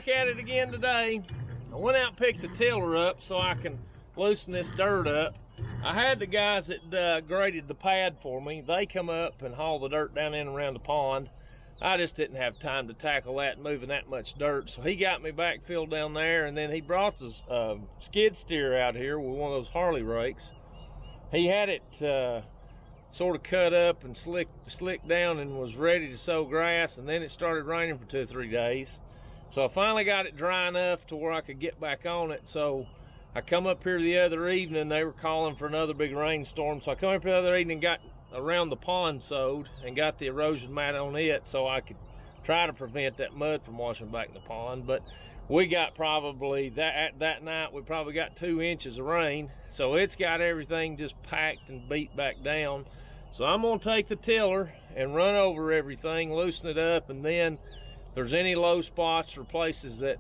back at it again today. I went out and picked the tiller up so I can loosen this dirt up. I had the guys that graded the pad for me. They come up and haul the dirt down in around the pond. I just didn't have time to tackle that, moving that much dirt. So he got me backfilled down there, and then he brought the skid steer out here with one of those Harley rakes. He had it sort of cut up and slicked down and was ready to sow grass, and then it started raining for 2 or 3 days. So I finally got it dry enough to where I could get back on it. So I come up here the other evening, they were calling for another big rainstorm. So I come up here the other evening and got around the pond sowed and got the erosion mat on it so I could try to prevent that mud from washing back in the pond. But we got probably, that night, we probably got 2 inches of rain. So it's got everything just packed and beat back down. So I'm gonna take the tiller and run over everything, loosen it up, and then if there's any low spots or places that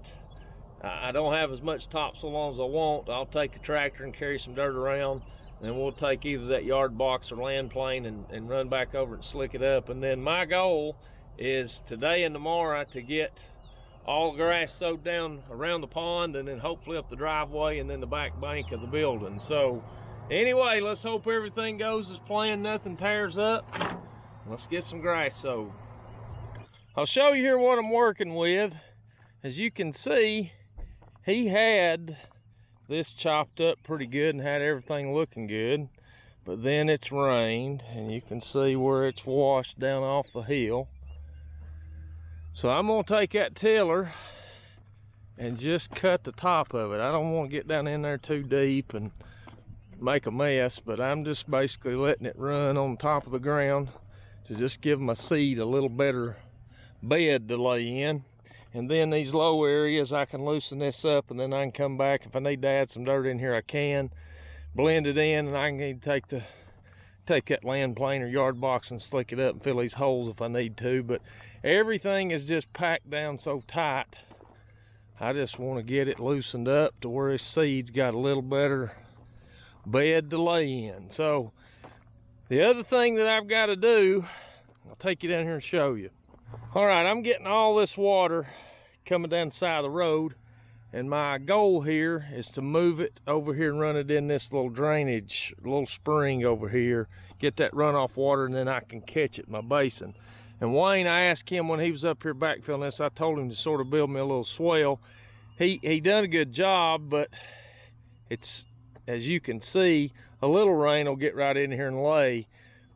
I don't have as much topsoil on as I want, I'll take the tractor and carry some dirt around, and then we'll take either that yard box or land plane and run back over and slick it up. And then my goal is today and tomorrow to get all the grass sowed down around the pond, and then hopefully up the driveway and then the back bank of the building. So anyway, let's hope everything goes as planned, nothing tears up. Let's get some grass sowed. I'll show you here what I'm working with. As you can see, he had this chopped up pretty good and had everything looking good, but then it's rained and you can see where it's washed down off the hill. So I'm gonna take that tiller and just cut the top of it. I don't want to get down in there too deep and make a mess, but I'm just basically letting it run on top of the ground to just give my seed a little better bed to lay in. And then these low areas, I can loosen this up, and then I can come back. If I need to add some dirt in here, I can blend it in, and I can need to take that land plane or yard box and slick it up and fill these holes if I need to. But everything is just packed down so tight. I just want to get it loosened up to where this seed's got a little better bed to lay in. So the other thing that I've got to do, I'll take you down here and show you. All right, I'm getting all this water coming down the side of the road, and my goal here is to move it over here and run it in this little drainage, little spring over here, get that runoff water, and then I can catch it in my basin. And Wayne, I asked him when he was up here backfilling this, I told him to sort of build me a little swale. He done a good job, but it's, as you can see, a little rain will get right in here and lay.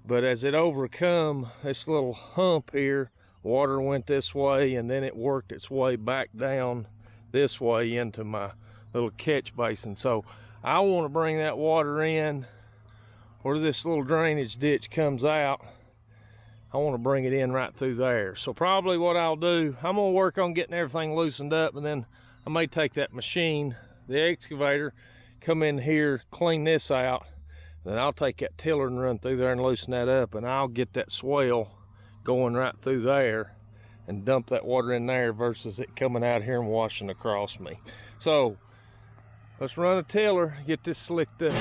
But as it overcome this little hump here, water went this way, and then it worked its way back down this way into my little catch basin. So I want to bring that water in where this little drainage ditch comes out. I want to bring it in right through there. So probably what I'll do, I'm going to work on getting everything loosened up, and then I may take that machine, the excavator, come in here, clean this out, then I'll take that tiller and run through there and loosen that up, and I'll get that swale going right through there and dump that water in there versus it coming out here and washing across me. So let's run a tiller, get this slicked up.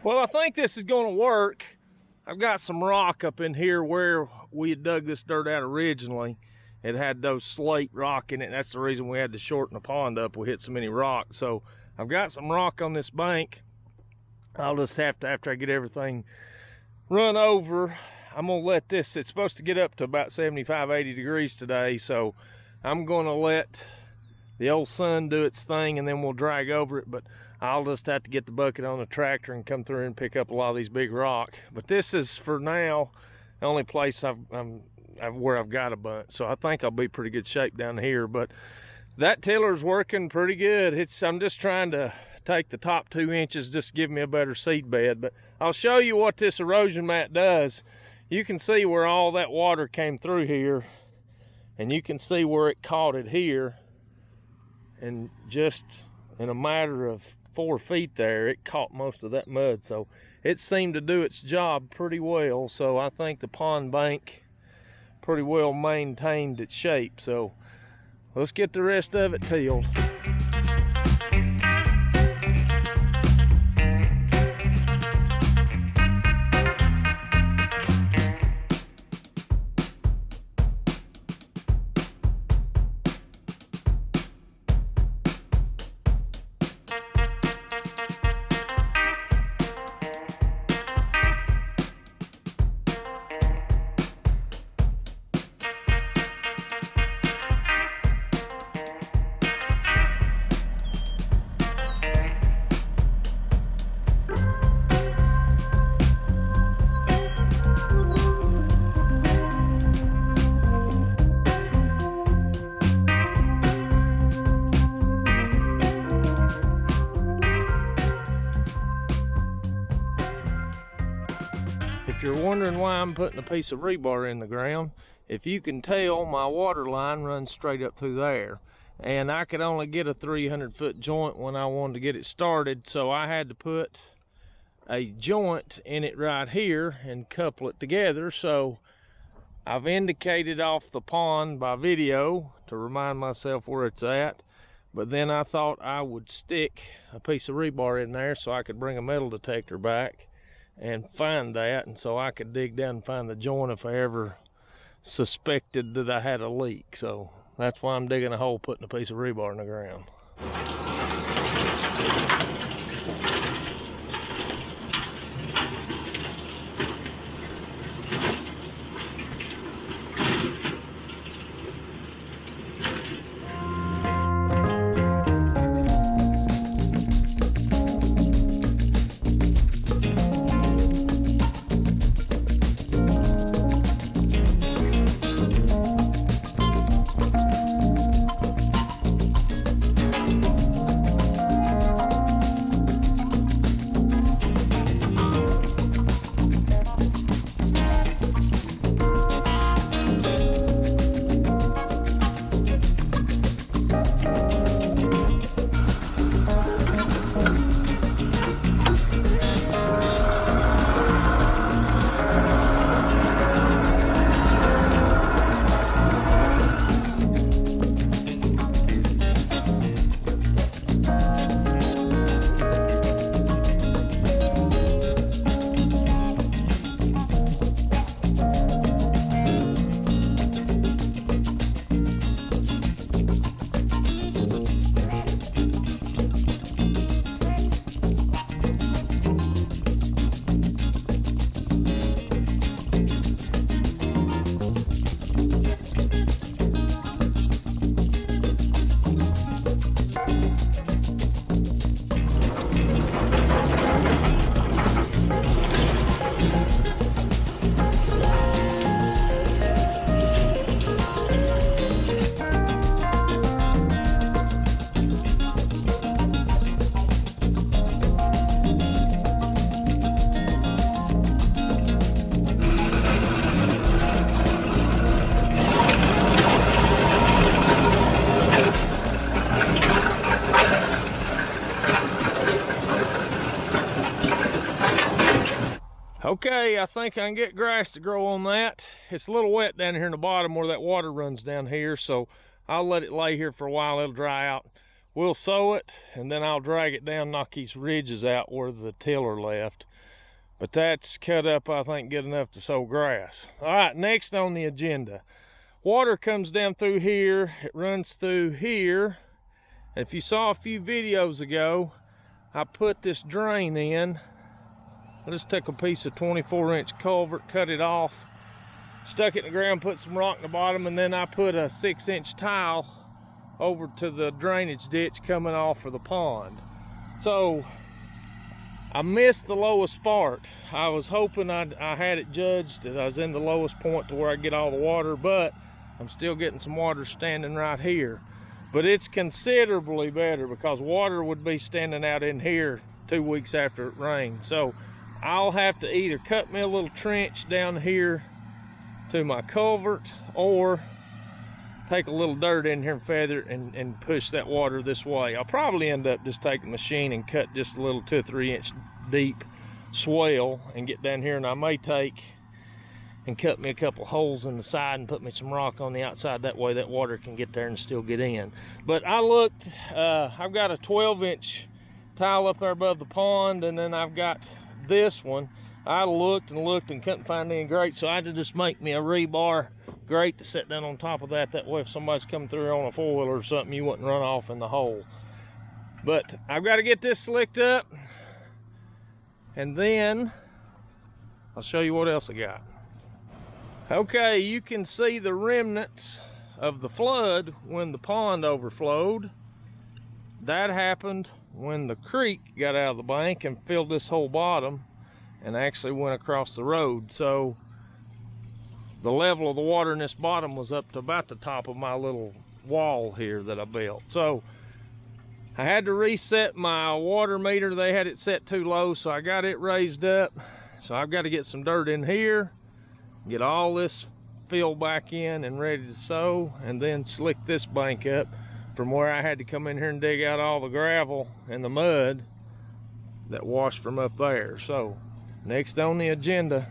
Well, I think this is going to work. I've got some rock up in here where we had dug this dirt out originally, it had those slate rock in it. That's the reason we had to shorten the pond up. We hit so many rocks. So I've got some rock on this bank. I'll just have to, after I get everything run over, I'm gonna let this, it's supposed to get up to about 75, 80 degrees today. So I'm gonna let the old sun do its thing and then we'll drag over it. But I'll just have to get the bucket on the tractor and come through and pick up a lot of these big rock. But this is, for now, the only place where I've got a bunch. So I think I'll be pretty good shape down here. But that tiller's working pretty good. I'm just trying to take the top 2 inches, just give me a better seed bed. But I'll show you what this erosion mat does. You can see where all that water came through here, and you can see where it caught it here. And just in a matter of 4 feet there, it caught most of that mud. So it seemed to do its job pretty well. So I think the pond bank pretty well maintained its shape. So let's get the rest of it tilled. If you're wondering why I'm putting a piece of rebar in the ground, if you can tell, my water line runs straight up through there. And I could only get a 300-foot joint when I wanted to get it started, so I had to put a joint in it right here and couple it together. So I've indicated off the pond by video to remind myself where it's at. But then I thought I would stick a piece of rebar in there so I could bring a metal detector back and find that, and so I could dig down and find the joint if I ever suspected that I had a leak. So that's why I'm digging a hole, putting a piece of rebar in the ground. Okay, I think I can get grass to grow on that. It's a little wet down here in the bottom where that water runs down here, so I'll let it lay here for a while. It'll dry out. We'll sow it, and then I'll drag it down, knock these ridges out where the tiller left. But that's cut up, I think, good enough to sow grass. All right, next on the agenda. water comes down through here, it runs through here. If you saw a few videos ago, I put this drain in. I just took a piece of 24-inch culvert, cut it off, stuck it in the ground, put some rock in the bottom, and then I put a 6-inch tile over to the drainage ditch coming off of the pond. So I missed the lowest part. I was hoping I had it judged that I was in the lowest point to where I get all the water, but I'm still getting some water standing right here. But it's considerably better because water would be standing out in here 2 weeks after it rained. So I'll have to either cut me a little trench down here to my culvert, or take a little dirt in here and feather it and push that water this way. I'll probably end up just taking a machine and cut just a little 2 or 3 inch deep swale and get down here, and I may take and cut me a couple holes in the side and put me some rock on the outside. That way that water can get there and still get in. But I looked, I've got a 12-inch tile up there above the pond, and then I've got this one. I looked and looked and couldn't find any grate, so I had to just make me a rebar grate to set down on top of that. That way if somebody's coming through on a four-wheeler or something, you wouldn't run off in the hole. But I've got to get this slicked up, and then I'll show you what else I got. Okay, you can see the remnants of the flood when the pond overflowed. That happened when the creek got out of the bank and filled this whole bottom and actually went across the road. So the level of the water in this bottom was up to about the top of my little wall here that I built. So I had to reset my water meter. They had it set too low, so I got it raised up. So I've got to get some dirt in here, get all this filled back in and ready to sow, and then slick this bank up from where I had to come in here and dig out all the gravel and the mud that washed from up there. So next on the agenda,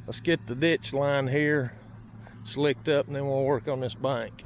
let's get the ditch line here slicked up, and then we'll work on this bank.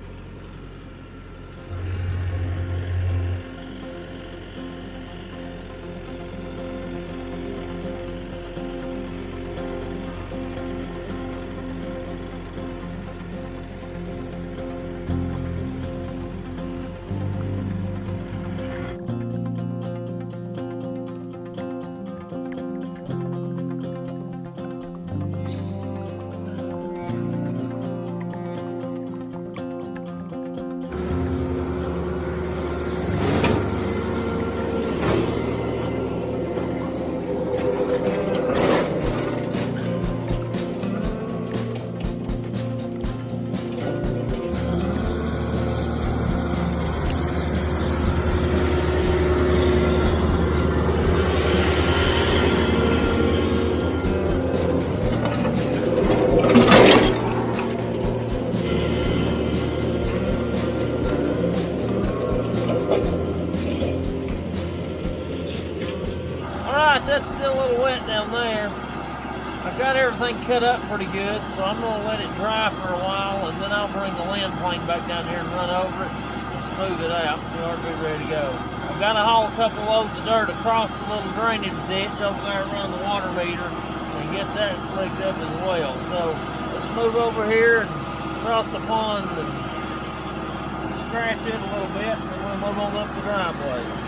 That's still a little wet down there. I've got everything cut up pretty good, so I'm going to let it dry for a while, and then I'll bring the land plane back down here and run over it and smooth it out. We ought to be ready to go. I've got to haul a couple loads of dirt across the little drainage ditch over there around the water meter and get that slicked up as well. So let's move over here and across the pond and scratch it a little bit, and then we'll move on up the driveway.